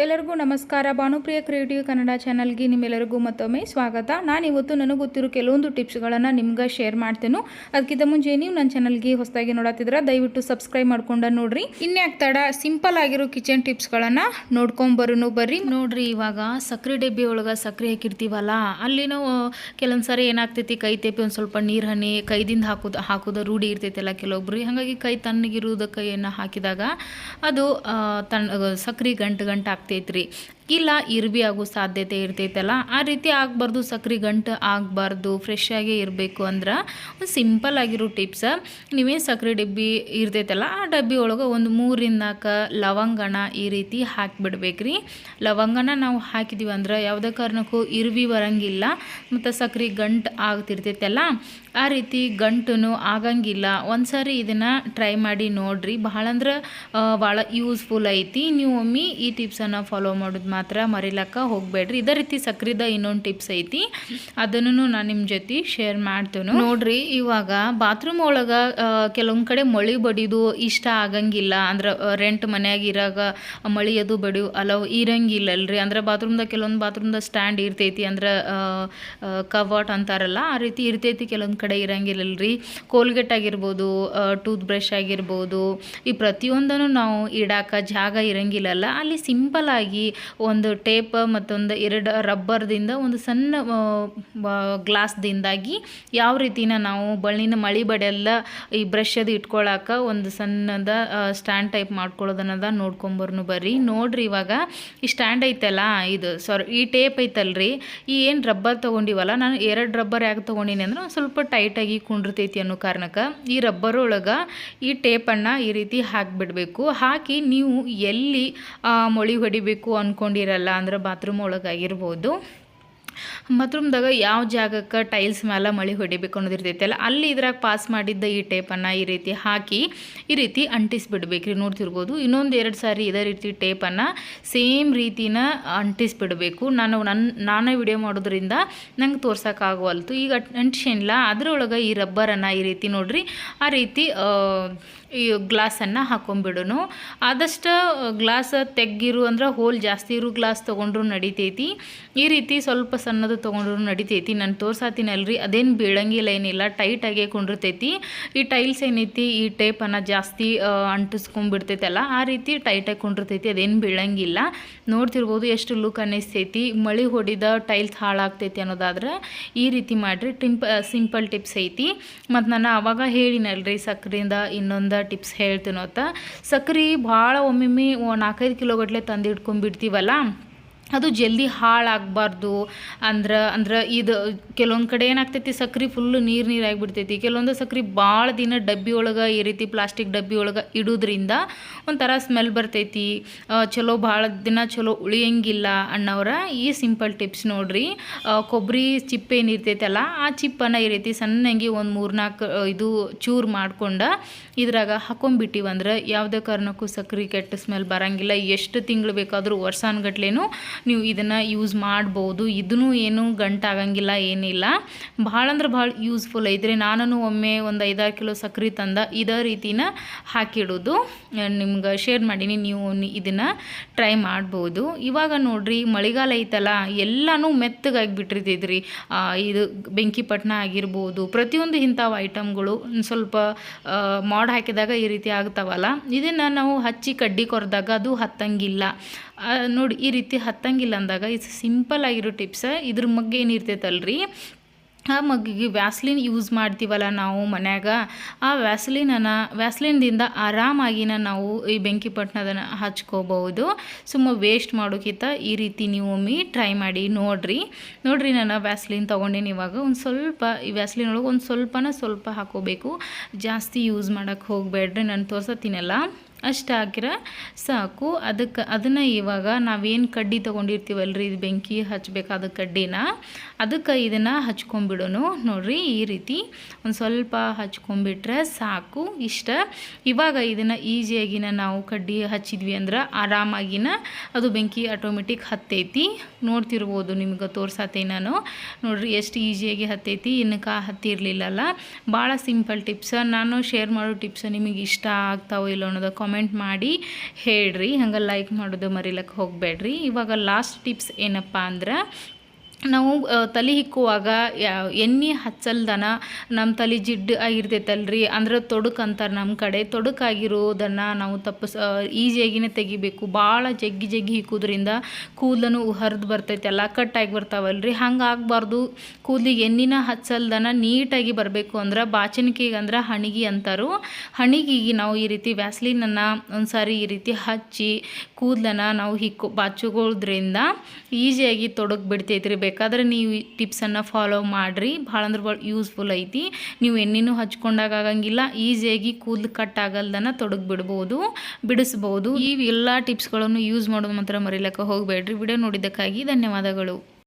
ಎಲ್ಲರಿಗೂ ನಮಸ್ಕಾರ. ಭಾನುಪ್ರಿಯ ಕ್ರಿಯೇಟಿವ್ ಕನ್ನಡ ಚಾನಲ್ಗೆ ನಿಮ್ಮೆಲ್ಲರಿಗೂ ಮತ್ತೊಮ್ಮೆ ಸ್ವಾಗತ. ನಾನಿವತ್ತು ನನಗೆ ಗೊತ್ತಿರೋ ಕೆಲವೊಂದು ಟಿಪ್ಸ್ಗಳನ್ನು ನಿಮ್ಗೆ ಶೇರ್ ಮಾಡ್ತೇನೆ. ಅದಕ್ಕಿಂತ ಮುಂಚೆ ನೀವು ನನ್ನ ಚಾನಲ್ಗೆ ಹೊಸದಾಗಿ ನೋಡತ್ತಿದ್ರೆ ದಯವಿಟ್ಟು ಸಬ್ಸ್ಕ್ರೈಬ್ ಮಾಡ್ಕೊಂಡು ನೋಡ್ರಿ. ಇನ್ಯಾಕ್ ತಡ, ಸಿಂಪಲ್ ಆಗಿರೋ ಕಿಚನ್ ಟಿಪ್ಸ್ಗಳನ್ನು ನೋಡ್ಕೊಂಬರೋನು ಬರ್ರಿ. ನೋಡ್ರಿ, ಇವಾಗ ಸಕ್ಕರೆ ಡಬ್ಬಿ ಒಳಗೆ ಸಕ್ಕರೆ ಹಾಕಿರ್ತೀವಲ್ಲ, ಅಲ್ಲಿ ನಾವು ಕೆಲವೊಂದು ಸಾರಿ ಏನಾಗ್ತೈತಿ, ಕೈ ತೆಪ್ಪಿ ಒಂದು ಸ್ವಲ್ಪ ನೀರು ಹನಿ ಕೈದಿಂದ ಹಾಕೋದು ರೂಢಿ ಇರ್ತೈತಲ್ಲ ಕೆಲವೊಬ್ರು. ಹಾಗಾಗಿ ಕೈ ತಣ್ಣಗಿರುವುದ ಕೈಯನ್ನು ಹಾಕಿದಾಗ ಅದು ಸಕ್ಕರೆ ಗಂಟು ಆಗ್ತೈತ್ರಿ. ಇಲ್ಲ ಇರ್ಬಿ ಆಗೋ ಸಾಧ್ಯತೆ ಇರ್ತೈತಲ್ಲ, ಆ ರೀತಿ ಆಗಬಾರ್ದು, ಸಕ್ರೆ ಗಂಟು ಆಗಬಾರ್ದು, ಫ್ರೆಶ್ ಆಗೇ ಇರಬೇಕು ಅಂದ್ರೆ ಒಂದು ಸಿಂಪಲ್ ಆಗಿರೋ ಟಿಪ್ಸ್. ನೀವೇನು ಸಕ್ಕರೆ ಡಬ್ಬಿ ಇರ್ತೈತಲ್ಲ, ಆ ಡಬ್ಬಿ ಒಳಗೆ ಒಂದು 3-4 ಲವಂಗನ ಈ ರೀತಿ ಹಾಕಿಬಿಡ್ಬೇಕ್ರಿ. ಲವಂಗನ ನಾವು ಹಾಕಿದ್ದೀವಿ ಅಂದ್ರೆ ಯಾವುದೇ ಕಾರಣಕ್ಕೂ ಇರ್ಬಿ ಬರಂಗಿಲ್ಲ, ಮತ್ತು ಸಕ್ರೆ ಗಂಟು ಆಗ್ತಿರ್ತೈತಲ್ಲ, ಆ ರೀತಿ ಗಂಟು ಆಗಂಗಿಲ್ಲ. ಒಂದು ಸಾರಿ ಇದನ್ನು ಟ್ರೈ ಮಾಡಿ ನೋಡಿರಿ, ಭಾಳ ಅಂದ್ರೆ ಭಾಳ ಯೂಸ್ಫುಲ್ ಐತಿ. ನೀವು ಒಮ್ಮೆ ಈ ಟಿಪ್ಸನ್ನು ಫಾಲೋ ಮಾಡೋದು ಮಾತ್ರ ಮರಿಲಕ್ಕ ಹೋಗಬೇಡ್ರಿ. ಇದೇ ರೀತಿ ಸಕ್ರಿದ ಇನ್ನೊಂದು ಟಿಪ್ಸ್ ಐತಿ, ಅದನ್ನು ನಾನು ನಿಮ್ಮ ಜೊತೆ ಶೇರ್ ಮಾಡ್ತೇನೆ. ನೋಡ್ರಿ, ಇವಾಗ ಬಾತ್ರೂಮ್ ಒಳಗೆ ಕೆಲವೊಂದು ಕಡೆ ಮಳಿ ಬಡಿದು ಇಷ್ಟ ಆಗಂಗಿಲ್ಲ, ಅಂದ್ರೆ ರೆಂಟ್ ಮನ್ಯಾಗ ಇರಾಗ ಮಳಿ ಅದು ಬಡಿಯು ಅಲವ್ ಇರಂಗಿಲ್ಲಲ್ರಿ. ಅಂದ್ರೆ ಬಾತ್ರೂಮ್ದಾಗ ಕೆಲವೊಂದು ಬಾತ್ರೂಮ್ದಾಗ ಸ್ಟ್ಯಾಂಡ್ ಇರ್ತೈತಿ, ಅಂದ್ರೆ ಕವಾಟ್ ಅಂತಾರಲ್ಲ, ಆ ರೀತಿ ಇರ್ತೈತಿ. ಕೆಲವೊಂದು ಕಡೆ ಇರಂಗಿಲ್ಲಲ್ರಿ. ಕೋಲ್ಗೇಟ್ ಆಗಿರ್ಬೋದು, ಟೂತ್ ಬ್ರಷ್ ಆಗಿರ್ಬೋದು, ಈ ಪ್ರತಿಯೊಂದನ್ನು ನಾವು ಇಡಾಕ ಜಾಗ ಇರಂಗಿಲ್ಲಲ್ಲ, ಅಲ್ಲಿ ಸಿಂಪಲ್ ಆಗಿ ಒಂದು ಟೇಪ್ ಮತ್ತೊಂದು 2 ರಬ್ಬರ್ದಿಂದ ಒಂದು ಸಣ್ಣ ಗ್ಲಾಸ್ದಿಂದಾಗಿ ಯಾವ ರೀತಿನ ನಾವು ಬಳ್ಳಿನ ಮಳಿ ಬಡೆಲ್ಲ ಈ ಬ್ರಷ್ ಅದು ಇಟ್ಕೊಳಕ್ಕೆ ಒಂದು ಸಣ್ಣದ ಸ್ಟ್ಯಾಂಡ್ ಟೈಪ್ ಮಾಡ್ಕೊಳ್ಳೋದನ್ನದ ನೋಡ್ಕೊಂಬರ್ನು ಬರ್ರಿ. ನೋಡ್ರಿ, ಇವಾಗ ಈ ಸ್ಟ್ಯಾಂಡ್ ಐತಲ್ಲ, ಇದು ಈ ಟೇಪ್ ಐತಲ್ರಿ, ಈ ಏನು ರಬ್ಬರ್ ತೊಗೊಂಡಿವಲ್ಲ, ನಾನು 2 ರಬ್ಬರ್ ಯಾಕೆ ತೊಗೊಂಡಿನಿ ಅಂದ್ರೆ ಸ್ವಲ್ಪ ಟೈಟಾಗಿ ಕುಂಡಿರ್ತೈತಿ ಅನ್ನೋ ಕಾರಣಕ್ಕೆ ಈ ರಬ್ಬರ್ ಒಳಗೆ ಈ ಟೇಪನ್ನು ಈ ರೀತಿ ಹಾಕಿಬಿಡ್ಬೇಕು. ಹಾಕಿ ನೀವು ಎಲ್ಲಿ ಮೊಳಿ ಹೊಡಿಬೇಕು ಅಂದ್ಕೊಂಡಿರಲ್ಲ, ಅಂದ್ರೆ ಬಾತ್ರೂಮ್ ಒಳಗಾಗಿರ್ಬೋದು, ಬಾತ್ರೂಮ್ದಾಗ ಯಾವ ಜಾಗಕ್ಕೆ ಟೈಲ್ಸ್ ಮೇಲೆ ಮಳೆ ಹೊಡಿಬೇಕು ಅನ್ನೋದಿರ್ತೈತಲ್ಲ, ಅಲ್ಲಿ ಇದ್ರಾಗ ಪಾಸ್ ಮಾಡಿದ್ದ ಈ ಟೇಪನ್ನು ಈ ರೀತಿ ಹಾಕಿ ಈ ರೀತಿ ಅಂಟಿಸ್ಬಿಡ್ಬೇಕ್ರಿ. ನೋಡ್ತಿರ್ಬೋದು, ಇನ್ನೊಂದು 2 ಸಾರಿ ಇದೇ ರೀತಿ ಟೇಪನ್ನು ಸೇಮ್ ರೀತಿನ ಅಂಟಿಸ್ಬಿಡ್ಬೇಕು. ನಾನೇ ವಿಡಿಯೋ ಮಾಡೋದ್ರಿಂದ ನಂಗೆ ತೋರ್ಸೋಕ್ಕಾಗವಲ್ತು. ಈಗ ಅಂಟಿಸಿಲ್ಲ, ಅದರೊಳಗೆ ಈ ರಬ್ಬರನ್ನು ಈ ರೀತಿ ನೋಡ್ರಿ, ಆ ರೀತಿ ಈ ಗ್ಲಾಸನ್ನು ಹಾಕೊಂಡ್ಬಿಡೋನು. ಆದಷ್ಟು ಗ್ಲಾಸ್ ತೆಗ್ಗಿರು ಅಂದ್ರೆ ಹೋಲ್ ಜಾಸ್ತಿ ಇರೋ ಗ್ಲಾಸ್ ತೊಗೊಂಡ್ರು ನಡಿತೈತಿ. ಈ ರೀತಿ ಸ್ವಲ್ಪ ಸಣ್ಣದು ತೊಗೊಂಡ್ರು ನಡಿತೈತಿ. ನಾನು ತೋರ್ಸಾತೀನಲ್ರಿ, ಅದೇನು ಬೀಳಂಗಿಲ್ಲ, ಏನಿಲ್ಲ, ಟೈಟಾಗೇ ಕೊಂಡಿರ್ತೈತಿ. ಈ ಟೈಲ್ಸ್ ಏನೈತಿ, ಈ ಟೇಪನ್ನು ಜಾಸ್ತಿ ಅಂಟಿಸ್ಕೊಂಡ್ಬಿಡ್ತೈತಲ್ಲ, ಆ ರೀತಿ ಟೈಟಾಗಿ ಕೊಂಡಿರ್ತೈತಿ, ಅದೇನು ಬೀಳಂಗಿಲ್ಲ. ನೋಡ್ತಿರ್ಬೋದು ಎಷ್ಟು ಲುಕ್ ಅನ್ನಿಸ್ತೈತಿ. ಮಳೆ ಹೊಡಿದ ಟೈಲ್ಸ್ ಹಾಳಾಗ್ತೈತಿ ಅನ್ನೋದಾದ್ರೆ ಈ ರೀತಿ ಮಾಡಿರಿ. ಸಿಂಪಲ್ ಟಿಪ್ಸ್ ಐತಿ. ಮತ್ತು ನಾನು ಆವಾಗ ಹೇಳಿನಲ್ರಿ, ಸಕ್ಕರೆಯಿಂದ ಇನ್ನೊಂದು ಟಿಪ್ಸ್ ಹೇಳ್ತೀನೋ ಅಂತ. ಸಕ್ಕರೆ ಭಾಳ ಒಮ್ಮೊಮ್ಮೆ 4-5 ಕಿಲೋ ಗಟ್ಟಲೆ ತಂದು ಇಟ್ಕೊಂಡ್ಬಿಡ್ತೀವಲ್ಲ, ಅದು ಜಲ್ದಿ ಹಾಳಾಗಬಾರ್ದು ಅಂದ್ರೆ ಇದು ಕೆಲವೊಂದು ಕಡೆ ಏನಾಗ್ತೈತಿ, ಸಕ್ಕರೆ ಫುಲ್ಲು ನೀರಾಗಿಬಿಡ್ತೈತಿ. ಕೆಲವೊಂದು ಸಕ್ಕರೆ ಭಾಳ ದಿನ ಡಬ್ಬಿ ಒಳಗೆ ಈ ರೀತಿ ಪ್ಲಾಸ್ಟಿಕ್ ಡಬ್ಬಿ ಒಳಗೆ ಇಡೋದ್ರಿಂದ ಒಂಥರ ಸ್ಮೆಲ್ ಬರ್ತೈತಿ, ಚಲೋ ಭಾಳ ದಿನ ಚಲೋ ಉಳಿಯಂಗಿಲ್ಲ ಅನ್ನೋರ ಈ ಸಿಂಪಲ್ ಟಿಪ್ಸ್ ನೋಡ್ರಿ. ಕೊಬ್ಬರಿ ಚಿಪ್ಪು ಏನಿರ್ತೈತಲ್ಲ, ಆ ಚಿಪ್ಪನ್ನು ಈ ರೀತಿ ಸಣ್ಣಂಗೆ ಒಂದು 3-4 ಇದು ಚೂರು ಮಾಡ್ಕೊಂಡು ಇದ್ರಾಗ ಹಾಕೊಂಡ್ಬಿಟ್ಟಿವಂದ್ರೆ ಯಾವುದೇ ಕಾರಣಕ್ಕೂ ಸಕ್ಕರೆ ಕೆಟ್ಟ ಸ್ಮೆಲ್ ಬರೋಂಗಿಲ್ಲ. ಎಷ್ಟು ತಿಂಗಳು ಬೇಕಾದರೂ ವರ್ಷಾನ್ಗಟ್ಲೆನೂ ನೀವು ಇದನ್ನು ಯೂಸ್ ಮಾಡ್ಬೋದು. ಇದನ್ನು ಏನು ಗಂಟಾಗಂಗಿಲ್ಲ, ಏನಿಲ್ಲ. ಭಾಳ ಅಂದ್ರೆ ಭಾಳ ಯೂಸ್ಫುಲ್ ಐತ್ರಿ. ನಾನು ಒಮ್ಮೆ ಒಂದು 5-6 ಕಿಲೋ ಸಕ್ಕರೆ ತಂದ ಇದೇ ರೀತಿನ ಹಾಕಿಡೋದು ನಿಮ್ಗೆ ಶೇರ್ ಮಾಡೀನಿ, ನೀವು ಇದನ್ನು ಟ್ರೈ ಮಾಡ್ಬೋದು. ಇವಾಗ ನೋಡ್ರಿ, ಮಳೆಗಾಲ ಐತಲ್ಲ, ಎಲ್ಲನೂ ಮೆತ್ತಗಾಗಿಬಿಟ್ಟಿರ್ತೈತ್ರಿ. ಇದು ಬೆಂಕಿ ಪಟ್ಟಣ ಆಗಿರ್ಬೋದು, ಪ್ರತಿಯೊಂದು ಇಂಥವು ಐಟಮ್ಗಳು ಸ್ವಲ್ಪ ಮಾಡಿ ಹಾಕಿದಾಗ ಈ ರೀತಿ ಆಗ್ತಾವಲ್ಲ, ಇದನ್ನು ನಾವು ಹಚ್ಚಿ ಕಡ್ಡಿ ಕೊರೆದಾಗ ಅದು ಹತ್ತಂಗಿಲ್ಲ. ನೋಡಿ, ಈ ರೀತಿ ಹತ್ತಂಗಿಲ್ಲ ಅಂದಾಗ ಇದು ಸಿಂಪಲ್ ಆಗಿರೋ ಟಿಪ್ಸ್. ಇದ್ರ ಮಗ್ಗೆ ಏನಿರ್ತೈತಲ್ರಿ, ಆ ಮಗ್ಗಿಗೆ ವ್ಯಾಸ್ಲಿನ್ ಯೂಸ್ ಮಾಡ್ತೀವಲ್ಲ ನಾವು ಮನ್ಯಾಗ, ಆ ವ್ಯಾಸ್ಲಿನ್ದಿಂದ ಆರಾಮಾಗಿನ ನಾವು ಈ ಬೆಂಕಿ ಪಟ್ಟಣದನ್ನು ಹಚ್ಕೋಬಹುದು. ಸುಮ್ಮ ವೇಸ್ಟ್ ಮಾಡೋಕ್ಕಿಂತ ಈ ರೀತಿ ನೀವು ಒಮ್ಮೆ ಟ್ರೈ ಮಾಡಿ ನೋಡ್ರಿ. ನಾನು ವ್ಯಾಸ್ಲಿನ್ ತೊಗೊಂಡೇನಿ. ಇವಾಗ ಒಂದು ಸ್ವಲ್ಪ ಈ ವ್ಯಾಸ್ಲಿನ್ ಒಳಗೆ ಒಂದು ಸ್ವಲ್ಪ ಹಾಕೋಬೇಕು, ಜಾಸ್ತಿ ಯೂಸ್ ಮಾಡೋಕ್ಕೆ ಹೋಗಬೇಡ್ರಿ. ನಾನು ತೋರ್ಸತ್ತೀನಲ್ಲ, ಅಷ್ಟು ಹಾಕಿರ ಸಾಕು. ಅದನ್ನು ಇವಾಗ ನಾವೇನು ಕಡ್ಡಿ ತೊಗೊಂಡಿರ್ತೀವಲ್ರಿ, ಇದು ಬೆಂಕಿ ಹಚ್ಚಬೇಕಾದ ಕಡ್ಡಿನ, ಅದಕ್ಕೆ ಇದನ್ನು ಹಚ್ಕೊಂಡ್ಬಿಡೋನು. ನೋಡಿರಿ, ಈ ರೀತಿ ಒಂದು ಸ್ವಲ್ಪ ಹಚ್ಕೊಂಡ್ಬಿಟ್ರೆ ಸಾಕು, ಇಷ್ಟ. ಇವಾಗ ಇದನ್ನು ಈಸಿಯಾಗಿನ ನಾವು ಕಡ್ಡಿ ಹಚ್ಚಿದ್ವಿ ಅಂದ್ರೆ ಆರಾಮಾಗಿನ ಅದು ಬೆಂಕಿ ಆಟೋಮೆಟಿಕ್ ಹತ್ತೈತಿ. ನೋಡ್ತಿರ್ಬೋದು, ನಿಮ್ಗೆ ತೋರ್ಸತ್ತೆ ನಾನು. ನೋಡಿರಿ ಎಷ್ಟು ಈಸಿಯಾಗಿ ಹತ್ತೈತಿ, ಇನ್ನಕ್ಕೆ ಹತ್ತಿರಲಿಲ್ಲಲ್ಲ. ಭಾಳ ಸಿಂಪಲ್ ಟಿಪ್ಸ್. ನಾನು ಶೇರ್ ಮಾಡೋ ಟಿಪ್ಸ್ ನಿಮಗೆ ಇಷ್ಟ ಆಗ್ತಾವೋ ಇಲ್ಲೋ ಅನ್ನೋದು ಕಾಮೆಂಟ್ ಮಾಡಿ ಹೇಳ್ರಿ. ಹಂಗೆ ಲೈಕ್ ಮಾಡೋದು ಮರಿಲಕ್ಕೆ ಹೋಗಬೇಡ್ರಿ. ಇವಾಗ ಲಾಸ್ಟ್ ಟಿಪ್ಸ್ ಏನಪ್ಪ ಅಂದ್ರೆ, ನಾವು ತಲೆ ಹಿಕ್ಕುವಾಗ ಎಣ್ಣೆ ಹಚ್ಚಲ್ದನ ನಮ್ಮ ತಲೆ ಜಿಡ್ಡು ಆಗಿರ್ತೈತಲ್ರಿ, ಅಂದ್ರೆ ತೊಡಕು ಅಂತಾರೆ ನಮ್ಮ ಕಡೆ. ತೊಡಕಾಗಿರೋದನ್ನು ನಾವು ಈಸಿಯಾಗಿನೇ ತೆಗಿಬೇಕು. ಭಾಳ ಜಗ್ಗಿ ಹಿಕ್ಕುದ್ರಿಂದ ಕೂದಲೂ ಹರಿದು ಬರ್ತೈತೆ, ಎಲ್ಲ ಕಟ್ಟಾಗಿ ಬರ್ತಾವಲ್ರಿ. ಹಂಗೆ ಆಗಬಾರ್ದು. ಕೂದಲಿಗೆ ಎಣ್ಣೆನ ಹಚ್ಚಲ್ದನ ನೀಟಾಗಿ ಬರಬೇಕು ಅಂದ್ರೆ ಬಾಚಣಿಕೆಗೆ ಅಂದ್ರೆ ಹಣಿಗೆ ಅಂತಾರೋ, ಹಣಿಗೆಗೆ ನಾವು ಈ ರೀತಿ ವ್ಯಾಸ್ಲಿನನ್ನು ಒಂದು ಸಾರಿ ಈ ರೀತಿ ಹಚ್ಚಿ ಕೂದಲನ್ನು ನಾವು ಬಾಚುಗೋದ್ರಿಂದ ಈಸಿಯಾಗಿ ತೊಡಗು ಬಿಡ್ತೈತ್ರಿ. ಬೇಕಾದ್ರೆ ನೀವು ಈ ಟಿಪ್ಸನ್ನು ಫಾಲೋ ಮಾಡಿರಿ, ಭಾಳ ಅಂದ್ರೆ ಭಾಳ ಯೂಸ್ಫುಲ್ ಐತಿ. ನೀವು ಎಣ್ಣೆನೂ ಹಚ್ಕೊಂಡಾಗ ಆಗಂಗಿಲ್ಲ, ಈಸಿಯಾಗಿ ಕೂದಲು ಕಟ್ ಆಗಲ್ದನ ಬಿಡಿಸ್ಬೋದು. ಈ ಎಲ್ಲ ಟಿಪ್ಸ್ಗಳನ್ನು ಯೂಸ್ ಮಾಡೋದು ಮಾತ್ರ ಮರಿಲಕ್ಕೆ ಹೋಗಬೇಡ್ರಿ. ವಿಡಿಯೋ ನೋಡಿದ್ದಕ್ಕಾಗಿ ಧನ್ಯವಾದಗಳು.